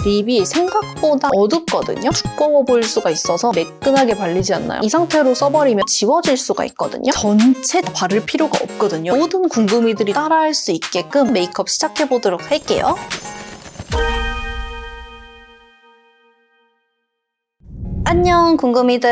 립이 생각보다 어둡거든요. 두꺼워 보일 수가 있어서 매끈하게 발리지 않나요? 이 상태로 써버리면 지워질 수가 있거든요. 전체 다 바를 필요가 없거든요. 모든 궁금이들이 따라할 수 있게끔 메이크업 시작해보도록 할게요. 안녕 궁금이들,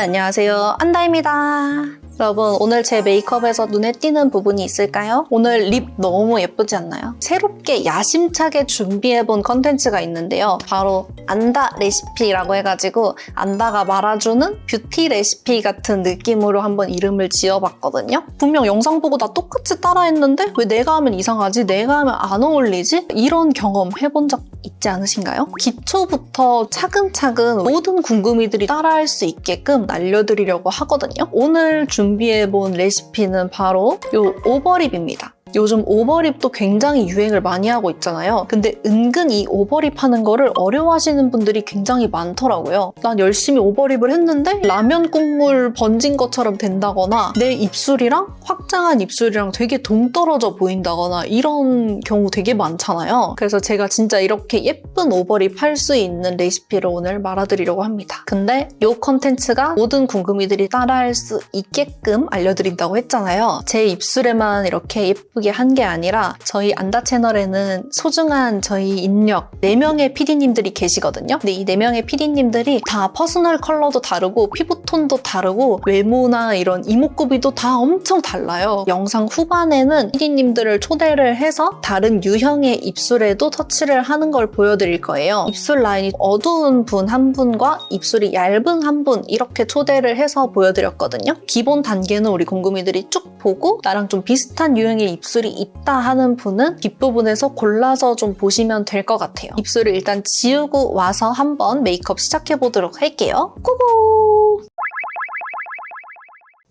안녕하세요, 안다입니다. 여러분, 오늘 제 메이크업에서 눈에 띄는 부분이 있을까요? 오늘 립 너무 예쁘지 않나요? 새롭게 야심차게 준비해본 컨텐츠가 있는데요. 바로 안다 레시피라고 해가지고 안다가 말아주는 뷰티 레시피 같은 느낌으로 한번 이름을 지어봤거든요. 분명 영상 보고 나 똑같이 따라했는데 왜 내가 하면 이상하지? 내가 하면 안 어울리지? 이런 경험 해본 적 있지 않으신가요? 기초부터 차근차근 모든 궁금이들이 따라할 수 있게끔 알려드리려고 하거든요. 오늘 준비해본 레시피는 바로 이 오버립입니다. 요즘 오버립도 굉장히 유행을 많이 하고 있잖아요. 근데 은근 이 오버립 하는 거를 어려워하시는 분들이 굉장히 많더라고요. 난 열심히 오버립을 했는데 라면 국물 번진 것처럼 된다거나 내 입술이랑 확장한 입술이랑 되게 동떨어져 보인다거나 이런 경우 되게 많잖아요. 그래서 제가 진짜 이렇게 예쁜 오버립 할 수 있는 레시피를 오늘 말아드리려고 합니다. 근데 이 컨텐츠가 모든 궁금이들이 따라할 수 있게끔 알려드린다고 했잖아요. 제 입술에만 이렇게 예쁘게 한 게 아니라 저희 안다 채널에는 소중한 저희 인력 4명의 PD님들이 계시거든요. 근데 이 4명의 PD님들이 다 퍼스널 컬러도 다르고 피부톤도 다르고 외모나 이런 이목구비도 다 엄청 달라요. 영상 후반에는 PD님들을 초대를 해서 다른 유형의 입술에도 터치를 하는 걸 보여드릴 거예요. 입술 라인이 어두운 분 한 분과 입술이 얇은 한 분 이렇게 초대를 해서 보여드렸거든요. 기본 단계는 우리 궁금이들이 쭉 보고 나랑 좀 비슷한 유형의 입술이 있다 하는 분은 뒷부분에서 골라서 좀 보시면 될 것 같아요. 입술을 일단 지우고 와서 한번 메이크업 시작해보도록 할게요. 고고!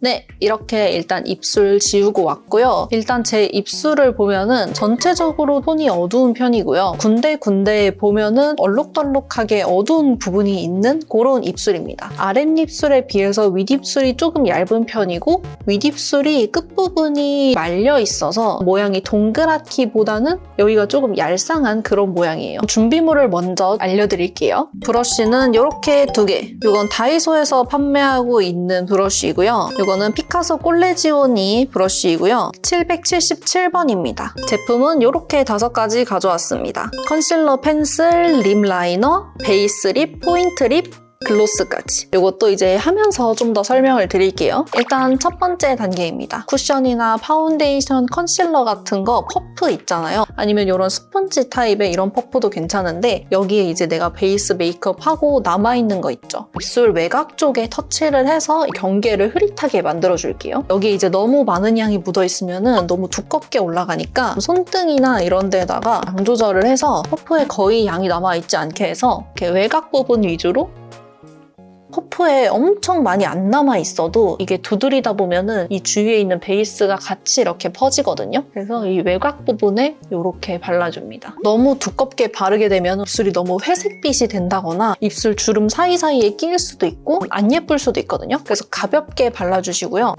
네, 이렇게 일단 입술 지우고 왔고요. 일단 제 입술을 보면은 전체적으로 톤이 어두운 편이고요. 군데군데 보면은 얼룩덜룩하게 어두운 부분이 있는 그런 입술입니다. 아랫입술에 비해서 윗입술이 조금 얇은 편이고 윗입술이 끝부분이 말려 있어서 모양이 동그랗기보다는 여기가 조금 얄쌍한 그런 모양이에요. 준비물을 먼저 알려드릴게요. 브러쉬는 이렇게 2개. 이건 다이소에서 판매하고 있는 브러쉬이고요. 이거는 피카소 콜레지오니 브러쉬이고요. 777번입니다. 제품은 이렇게 5가지 가져왔습니다. 컨실러, 펜슬, 립 라이너, 베이스 립, 포인트 립, 글로스까지. 이것도 이제 하면서 좀 더 설명을 드릴게요. 일단 첫 번째 단계입니다. 쿠션이나 파운데이션, 컨실러 같은 거 퍼프 있잖아요. 아니면 이런 스펀지 타입의 이런 퍼프도 괜찮은데 여기에 이제 내가 베이스 메이크업 하고 남아있는 거 있죠. 입술 외곽 쪽에 터치를 해서 경계를 흐릿하게 만들어줄게요. 여기에 이제 너무 많은 양이 묻어있으면 너무 두껍게 올라가니까 손등이나 이런 데다가 양 조절을 해서 퍼프에 거의 양이 남아있지 않게 해서 이렇게 외곽 부분 위주로 퍼프에 엄청 많이 안 남아있어도 이게 두드리다 보면은 이 주위에 있는 베이스가 같이 이렇게 퍼지거든요. 그래서 이 외곽 부분에 이렇게 발라줍니다. 너무 두껍게 바르게 되면 입술이 너무 회색빛이 된다거나 입술 주름 사이사이에 끼일 수도 있고 안 예쁠 수도 있거든요. 그래서 가볍게 발라주시고요.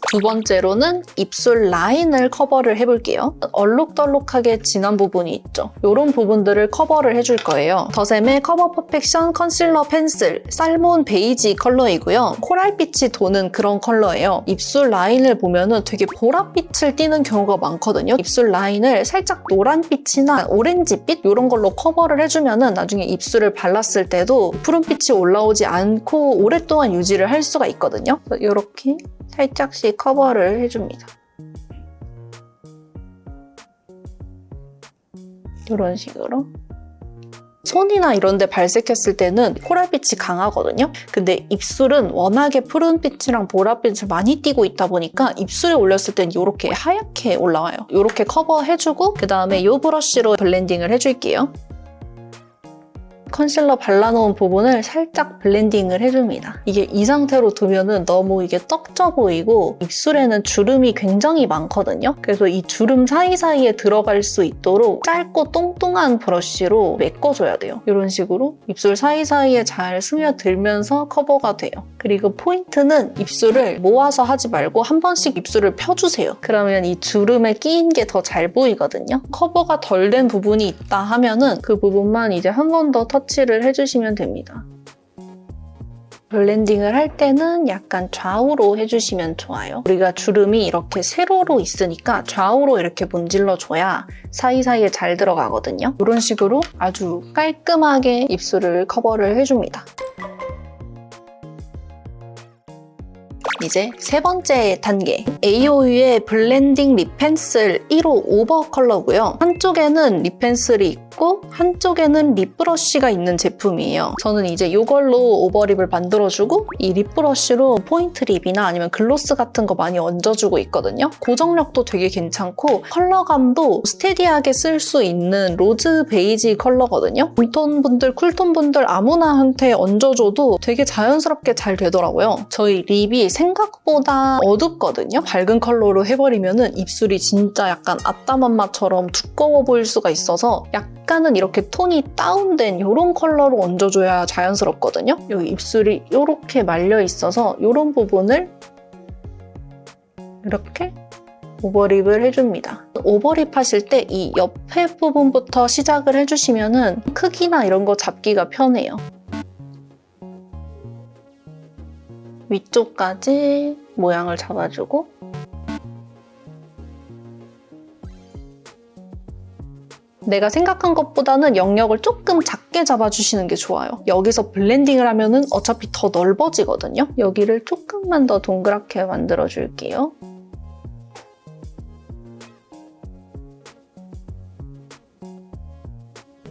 두 번째로는 입술 라인을 커버를 해볼게요. 얼룩덜룩하게 진한 부분이 있죠. 이런 부분들을 커버를 해줄 거예요. 더샘의 커버 퍼펙션 컨실러 펜슬 살몬 베이지 컬러이고요. 코랄빛이 도는 그런 컬러예요. 입술 라인을 보면은 되게 보랏빛을 띠는 경우가 많거든요. 입술 라인을 살짝 노란빛이나 오렌지빛 이런 걸로 커버를 해주면은 나중에 입술을 발랐을 때도 푸른빛이 올라오지 않고 오랫동안 유지를 할 수가 있거든요. 이렇게 살짝씩 커버를 해줍니다. 이런 식으로. 손이나 이런 데 발색했을 때는 코랄빛이 강하거든요. 근데 입술은 워낙에 푸른빛이랑 보랏빛을 많이 띠고 있다 보니까 입술에 올렸을 땐 이렇게 하얗게 올라와요. 이렇게 커버해주고 그 다음에 이 브러쉬로 블렌딩을 해줄게요. 컨실러 발라놓은 부분을 살짝 블렌딩을 해줍니다. 이게 이 상태로 두면은 너무 이게 떡져 보이고 입술에는 주름이 굉장히 많거든요. 그래서 이 주름 사이사이에 들어갈 수 있도록 짧고 똥똥한 브러쉬로 메꿔줘야 돼요. 이런 식으로 입술 사이사이에 잘 스며들면서 커버가 돼요. 그리고 포인트는 입술을 모아서 하지 말고 한 번씩 입술을 펴주세요. 그러면 이 주름에 끼인 게 더 잘 보이거든요. 커버가 덜 된 부분이 있다 하면은 그 부분만 이제 한 번 더 터치를 해주시면 됩니다. 블렌딩을 할 때는 약간 좌우로 해주시면 좋아요. 우리가 주름이 이렇게 세로로 있으니까 좌우로 이렇게 문질러줘야 사이사이에 잘 들어가거든요. 이런 식으로 아주 깔끔하게 입술을 커버를 해줍니다. 이제 세 번째 단계, AOU의 블렌딩 립 펜슬 1호 오버 컬러고요. 한쪽에는 립 펜슬이 있고 한쪽에는 립 브러쉬가 있는 제품이에요. 저는 이제 이걸로 오버립을 만들어주고 이 립 브러쉬로 포인트 립이나 아니면 글로스 같은 거 많이 얹어주고 있거든요. 고정력도 되게 괜찮고 컬러감도 스테디하게 쓸 수 있는 로즈 베이지 컬러거든요. 웜톤 분들, 쿨톤 분들 아무나한테 얹어줘도 되게 자연스럽게 잘 되더라고요. 저희 립이 생각보다 어둡거든요. 밝은 컬러로 해버리면은 입술이 진짜 약간 아따맘마처럼 두꺼워 보일 수가 있어서 약간은 이렇게 톤이 다운된 이런 컬러로 얹어줘야 자연스럽거든요. 여기 입술이 이렇게 말려 있어서 이런 부분을 이렇게 오버립을 해줍니다. 오버립 하실 때 이 옆에 부분부터 시작을 해주시면은 크기나 이런 거 잡기가 편해요. 위쪽까지 모양을 잡아주고 내가 생각한 것보다는 영역을 조금 작게 잡아주시는 게 좋아요. 여기서 블렌딩을 하면은 어차피 더 넓어지거든요. 여기를 조금만 더 동그랗게 만들어줄게요.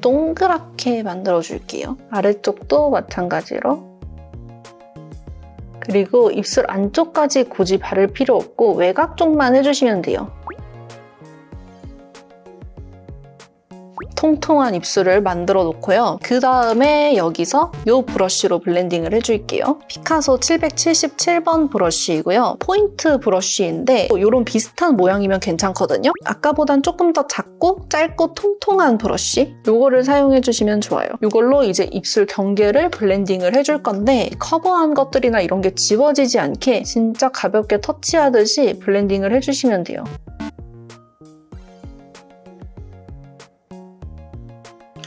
동그랗게 만들어줄게요. 아래쪽도 마찬가지로. 그리고 입술 안쪽까지 굳이 바를 필요 없고 외곽 쪽만 해주시면 돼요. 통통한 입술을 만들어 놓고요. 그 다음에 여기서 이 브러쉬로 블렌딩을 해줄게요. 피카소 777번 브러쉬이고요. 포인트 브러쉬인데 이런 비슷한 모양이면 괜찮거든요. 아까보단 조금 더 작고 짧고 통통한 브러쉬 이거를 사용해주시면 좋아요. 이걸로 이제 입술 경계를 블렌딩을 해줄 건데 커버한 것들이나 이런 게 지워지지 않게 진짜 가볍게 터치하듯이 블렌딩을 해주시면 돼요.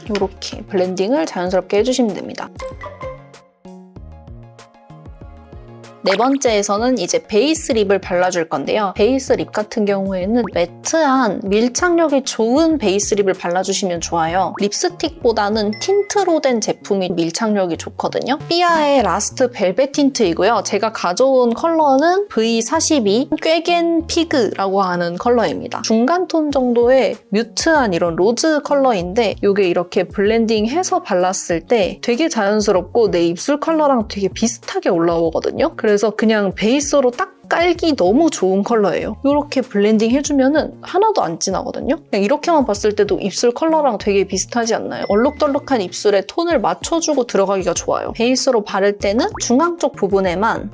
이렇게 블렌딩을 자연스럽게 해주시면 됩니다. 네 번째에서는 이제 베이스 립을 발라줄 건데요. 베이스 립 같은 경우에는 매트한 밀착력이 좋은 베이스 립을 발라주시면 좋아요. 립스틱보다는 틴트로 된 제품이 밀착력이 좋거든요. 삐아의 라스트 벨벳 틴트이고요. 제가 가져온 컬러는 V42 꾀겐 피그라고 하는 컬러입니다. 중간 톤 정도의 뮤트한 이런 로즈 컬러인데 이게 이렇게 블렌딩해서 발랐을 때 되게 자연스럽고 내 입술 컬러랑 되게 비슷하게 올라오거든요. 그래서 그냥 베이스로 딱 깔기 너무 좋은 컬러예요. 이렇게 블렌딩 해주면 하나도 안 진하거든요. 그냥 이렇게만 봤을 때도 입술 컬러랑 되게 비슷하지 않나요? 얼룩덜룩한 입술에 톤을 맞춰주고 들어가기가 좋아요. 베이스로 바를 때는 중앙 쪽 부분에만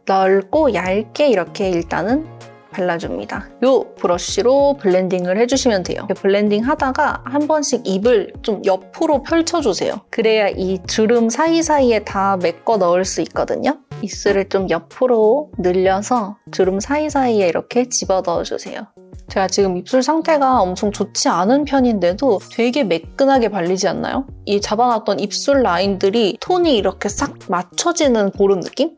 넓고 얇게 이렇게 일단은 발라줍니다. 이 브러쉬로 블렌딩을 해주시면 돼요. 블렌딩 하다가 한 번씩 입을 좀 옆으로 펼쳐주세요. 그래야 이 주름 사이사이에 다 메꿔 넣을 수 있거든요. 입술을 좀 옆으로 늘려서 주름 사이사이에 이렇게 집어 넣어주세요. 제가 지금 입술 상태가 엄청 좋지 않은 편인데도 되게 매끈하게 발리지 않나요? 이 잡아놨던 입술 라인들이 톤이 이렇게 싹 맞춰지는 그런 느낌?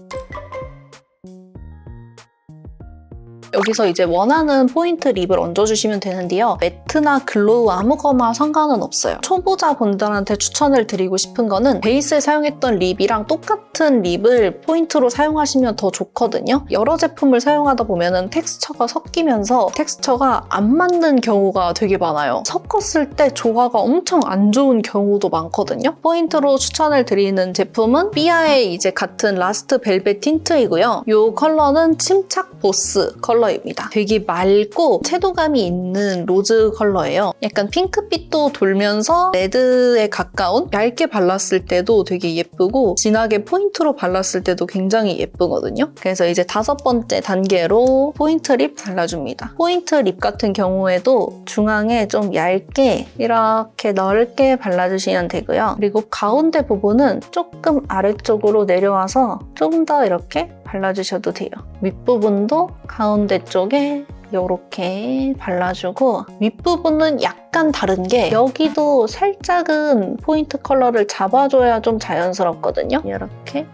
여기서 이제 원하는 포인트 립을 얹어주시면 되는데요. 매트나 글로우 아무거나 상관은 없어요. 초보자분들한테 추천을 드리고 싶은 거는 베이스에 사용했던 립이랑 똑같은 립을 포인트로 사용하시면 더 좋거든요. 여러 제품을 사용하다 보면 텍스처가 섞이면서 텍스처가 안 맞는 경우가 되게 많아요. 섞었을 때 조화가 엄청 안 좋은 경우도 많거든요. 포인트로 추천을 드리는 제품은 삐아의 이제 같은 라스트 벨벳 틴트이고요. 이 컬러는 침착 보스 컬러입니다. 되게 맑고 채도감이 있는 로즈 컬러예요. 약간 핑크빛도 돌면서 레드에 가까운 얇게 발랐을 때도 되게 예쁘고 진하게 포인트로 발랐을 때도 굉장히 예쁘거든요. 그래서 이제 5번째 단계로 포인트 립 발라줍니다. 포인트 립 같은 경우에도 중앙에 좀 얇게 이렇게 넓게 발라주시면 되고요. 그리고 가운데 부분은 조금 아래쪽으로 내려와서 좀 더 이렇게 발라주셔도 돼요. 윗부분도 가운데 쪽에 이렇게 발라주고 윗부분은 약간 다른 게 여기도 살짝은 포인트 컬러를 잡아줘야 좀 자연스럽거든요. 이렇게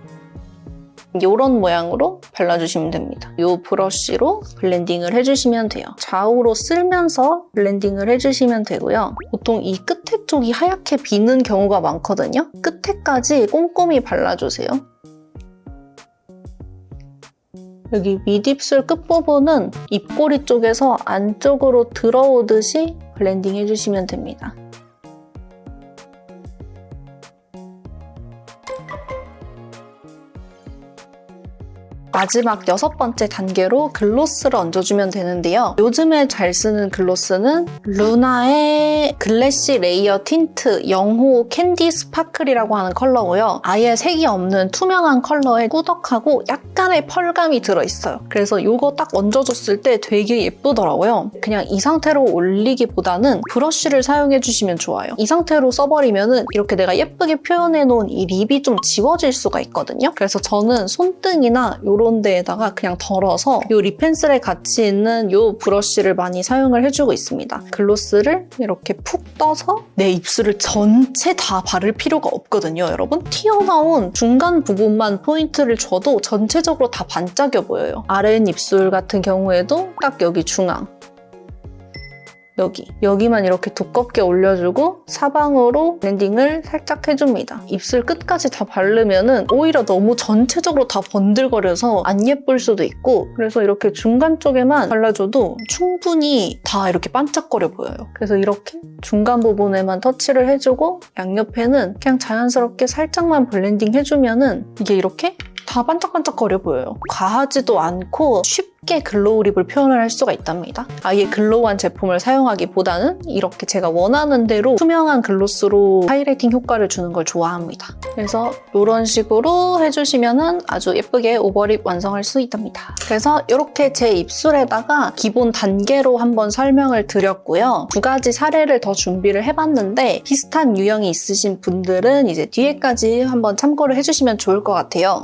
이런 모양으로 발라주시면 됩니다. 이 브러쉬로 블렌딩을 해주시면 돼요. 좌우로 쓸면서 블렌딩을 해주시면 되고요. 보통 이 끝에 쪽이 하얗게 비는 경우가 많거든요. 끝에까지 꼼꼼히 발라주세요. 여기 윗입술 끝부분은 입꼬리 쪽에서 안쪽으로 들어오듯이 블렌딩 해주시면 됩니다. 마지막 6번째 단계로 글로스를 얹어주면 되는데요. 요즘에 잘 쓰는 글로스는 루나의 글래시 레이어 틴트 0호 캔디 스파클이라고 하는 컬러고요. 아예 색이 없는 투명한 컬러에 꾸덕하고 약간의 펄감이 들어있어요. 그래서 이거 딱 얹어줬을 때 되게 예쁘더라고요. 그냥 이 상태로 올리기보다는 브러쉬를 사용해주시면 좋아요. 이 상태로 써버리면은 이렇게 내가 예쁘게 표현해놓은 이 립이 좀 지워질 수가 있거든요. 그래서 저는 손등이나 이런 데에다가 그냥 덜어서 이 립 펜슬에 같이 있는 이 브러쉬를 많이 사용을 해주고 있습니다. 글로스를 이렇게 푹 떠서 내 입술을 전체 다 바를 필요가 없거든요, 여러분. 튀어나온 중간 부분만 포인트를 줘도 전체적으로 다 반짝여 보여요. 아랫입술 같은 경우에도 딱 여기 중앙, 여기만 이렇게 두껍게 올려주고 사방으로 블렌딩을 살짝 해줍니다. 입술 끝까지 다 바르면은 오히려 너무 전체적으로 다 번들거려서 안 예쁠 수도 있고, 그래서 이렇게 중간 쪽에만 발라줘도 충분히 다 이렇게 반짝거려 보여요. 그래서 이렇게 중간 부분에만 터치를 해주고 양옆에는 그냥 자연스럽게 살짝만 블렌딩 해주면은 이게 이렇게 다 반짝반짝거려 보여요. 과하지도 않고 쉽게 글로우 립을 표현을 할 수가 있답니다. 아예 글로우한 제품을 사용하기보다는 이렇게 제가 원하는 대로 투명한 글로스로 하이라이팅 효과를 주는 걸 좋아합니다. 그래서 이런 식으로 해주시면 아주 예쁘게 오버립 완성할 수 있답니다. 그래서 이렇게 제 입술에다가 기본 단계로 한번 설명을 드렸고요. 2가지 사례를 더 준비를 해봤는데 비슷한 유형이 있으신 분들은 이제 뒤에까지 한번 참고를 해주시면 좋을 것 같아요.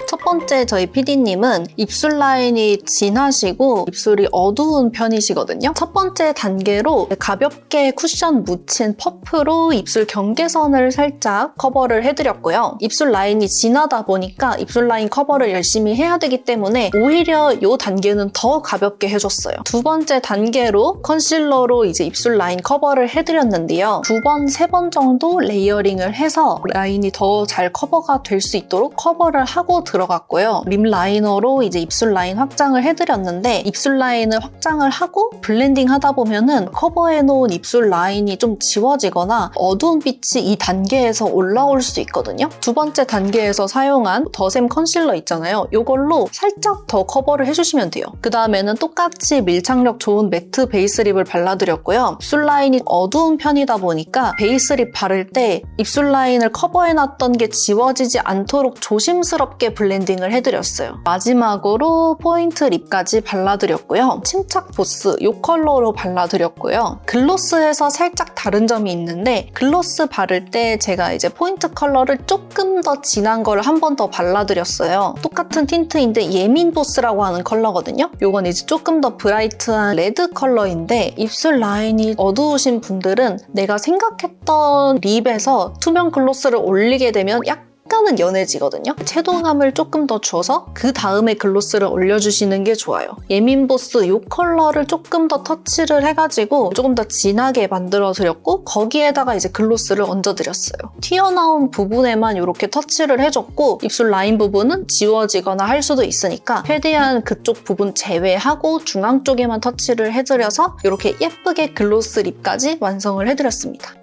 첫 번째 저희 PD님은 입술 라인이 진하시고 입술이 어두운 편이시거든요. 첫 번째 단계로 가볍게 쿠션 묻힌 퍼프로 입술 경계선을 살짝 커버를 해드렸고요. 입술 라인이 진하다 보니까 입술 라인 커버를 열심히 해야 되기 때문에 오히려 이 단계는 더 가볍게 해줬어요. 2번째 단계로 컨실러로 이제 입술 라인 커버를 해드렸는데요. 2번, 3번 정도 레이어링을 해서 라인이 더 잘 커버가 될 수 있도록 커버를 하고 들어갔고요. 립 라이너로 이제 입술 라인 확장을 해드렸는데 입술 라인을 확장을 하고 블렌딩 하다 보면은 커버해놓은 입술 라인이 좀 지워지거나 어두운 빛이 이 단계에서 올라올 수 있거든요. 2번째 단계에서 사용한 더샘 컨실러 있잖아요. 이걸로 살짝 더 커버를 해주시면 돼요. 그 다음에는 똑같이 밀착력 좋은 매트 베이스 립을 발라드렸고요. 입술 라인이 어두운 편이다 보니까 베이스 립 바를 때 입술 라인을 커버해놨던 게 지워지지 않도록 조심스럽게 블렌딩을 해드렸어요. 마지막으로 포인트 립까지 발라드렸고요. 침착 보스 이 컬러로 발라드렸고요. 글로스에서 살짝 다른 점이 있는데 글로스 바를 때 제가 이제 포인트 컬러를 조금 더 진한 거를 한 번 더 발라드렸어요. 똑같은 틴트인데 예민 보스라고 하는 컬러거든요. 이건 이제 조금 더 브라이트한 레드 컬러인데 입술 라인이 어두우신 분들은 내가 생각했던 립에서 투명 글로스를 올리게 되면 약간은 연해지거든요. 채도감을 조금 더 줘서 그 다음에 글로스를 올려주시는 게 좋아요. 예민 보스 이 컬러를 조금 더 터치를 해가지고 조금 더 진하게 만들어드렸고 거기에다가 이제 글로스를 얹어드렸어요. 튀어나온 부분에만 이렇게 터치를 해줬고 입술 라인 부분은 지워지거나 할 수도 있으니까 최대한 그쪽 부분 제외하고 중앙 쪽에만 터치를 해드려서 이렇게 예쁘게 글로스 립까지 완성을 해드렸습니다.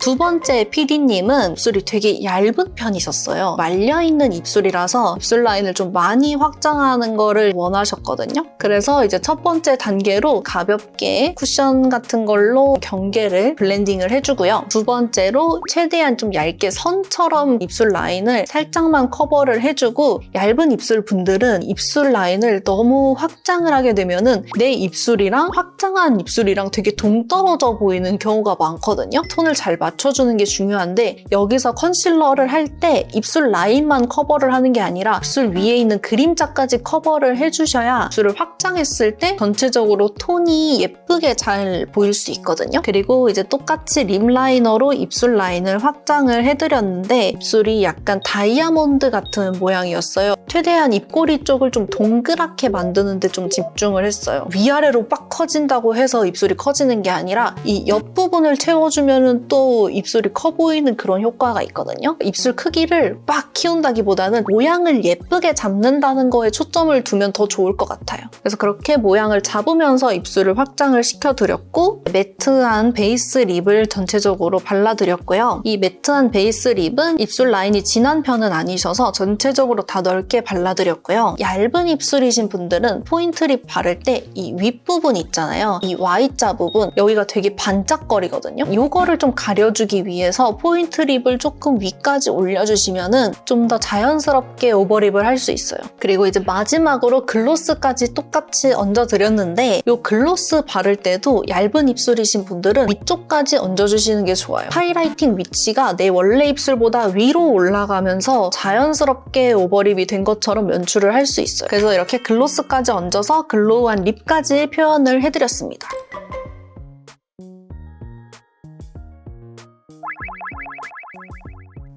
두 번째 PD님은 입술이 되게 얇은 편이셨어요. 말려있는 입술이라서 입술 라인을 좀 많이 확장하는 거를 원하셨거든요. 그래서 이제 첫 번째 단계로 가볍게 쿠션 같은 걸로 경계를 블렌딩을 해주고요. 두 번째로 최대한 좀 얇게 선처럼 입술 라인을 살짝만 커버를 해주고, 얇은 입술 분들은 입술 라인을 너무 확장을 하게 되면은 내 입술이랑 확장한 입술이랑 되게 동떨어져 보이는 경우가 많거든요. 톤을 잘 맞춰주는 게 중요한데, 여기서 컨실러를 할 때 입술 라인만 커버를 하는 게 아니라 입술 위에 있는 그림자까지 커버를 해주셔야 입술을 확장했을 때 전체적으로 톤이 예쁘게 잘 보일 수 있거든요. 그리고 이제 똑같이 립 라이너로 입술 라인을 확장을 해드렸는데 입술이 약간 다이아몬드 같은 모양이었어요. 최대한 입꼬리 쪽을 좀 동그랗게 만드는 데 좀 집중을 했어요. 위아래로 빡 커진다고 해서 입술이 커지는 게 아니라 이 옆부분을 채워주면 또 입술이 커 보이는 그런 효과가 있거든요. 입술 크기를 빡 키운다기보다는 모양을 예쁘게 잡는다는 거에 초점을 두면 더 좋을 것 같아요. 그래서 그렇게 모양을 잡으면서 입술을 확장을 시켜드렸고, 매트한 베이스 립을 전체적으로 발라드렸고요. 이 매트한 베이스 립은 입술 라인이 진한 편은 아니셔서 전체적으로 다 넓게 발라드렸고요. 얇은 입술이신 분들은 포인트 립 바를 때 이 윗부분 있잖아요. 이 Y자 부분, 여기가 되게 반짝거리거든요. 이거를 좀 가려주기 위해서 포인트 립을 조금 위까지 올려주시면은 좀 더 자연스럽게 오버립을 할 수 있어요. 그리고 이제 마지막으로 글로스까지 똑같이 얹어드렸는데, 이 글로스 바를 때도 얇은 입술이신 분들은 위쪽까지 얹어주시는 게 좋아요. 하이라이팅 위치가 내 원래 입술보다 위로 올라가면서 자연스럽게 오버립이 된 것처럼 연출을 할 수 있어요. 그래서 이렇게 글로스까지 얹어서 글로우한 립까지 표현을 해드렸습니다.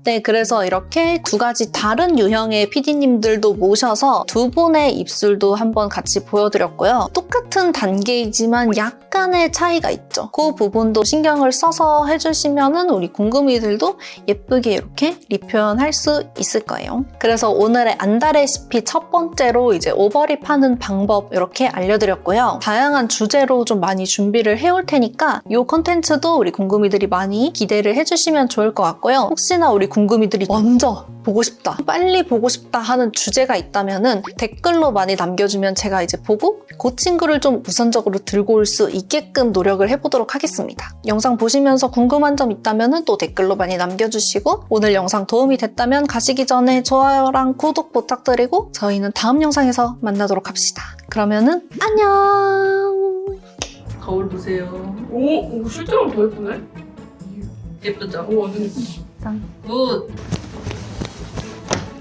네, 그래서 이렇게 두 가지 다른 유형의 PD님들도 모셔서 두 분의 입술도 한번 같이 보여드렸고요. 똑같은 단계이지만 약간의 차이가 있죠. 그 부분도 신경을 써서 해주시면은 우리 궁금이들도 예쁘게 이렇게 립 표현할 수 있을 거예요. 그래서 오늘의 안다 레시피 첫 번째로 이제 오버립 하는 방법 이렇게 알려드렸고요. 다양한 주제로 좀 많이 준비를 해올 테니까 이 컨텐츠도 우리 궁금이들이 많이 기대를 해주시면 좋을 것 같고요. 혹시나 우리 궁금이들이 먼저 보고 싶다, 빨리 보고 싶다 하는 주제가 있다면은 댓글로 많이 남겨주면 제가 이제 보고 그 친구를 좀 우선적으로 들고 올 수 있게끔 노력을 해보도록 하겠습니다. 영상 보시면서 궁금한 점 있다면은 또 댓글로 많이 남겨주시고, 오늘 영상 도움이 됐다면 가시기 전에 좋아요랑 구독 부탁드리고 저희는 다음 영상에서 만나도록 합시다. 그러면은 안녕! 거울 보세요. 오, 실제로 더 예쁘네? 예쁘죠? 오, 완전 예쁘다. 굿!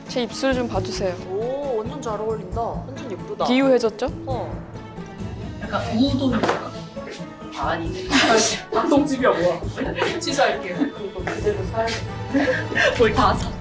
제 입술 좀 봐주세요. 오, 완전 잘 어울린다. 완전 예쁘다. 비유해졌죠? 약간 우동이잖아. 아니네. 닭똥집이야 뭐야? 치사할게. 이거 그대로 사야겠다. 뭘 다 사.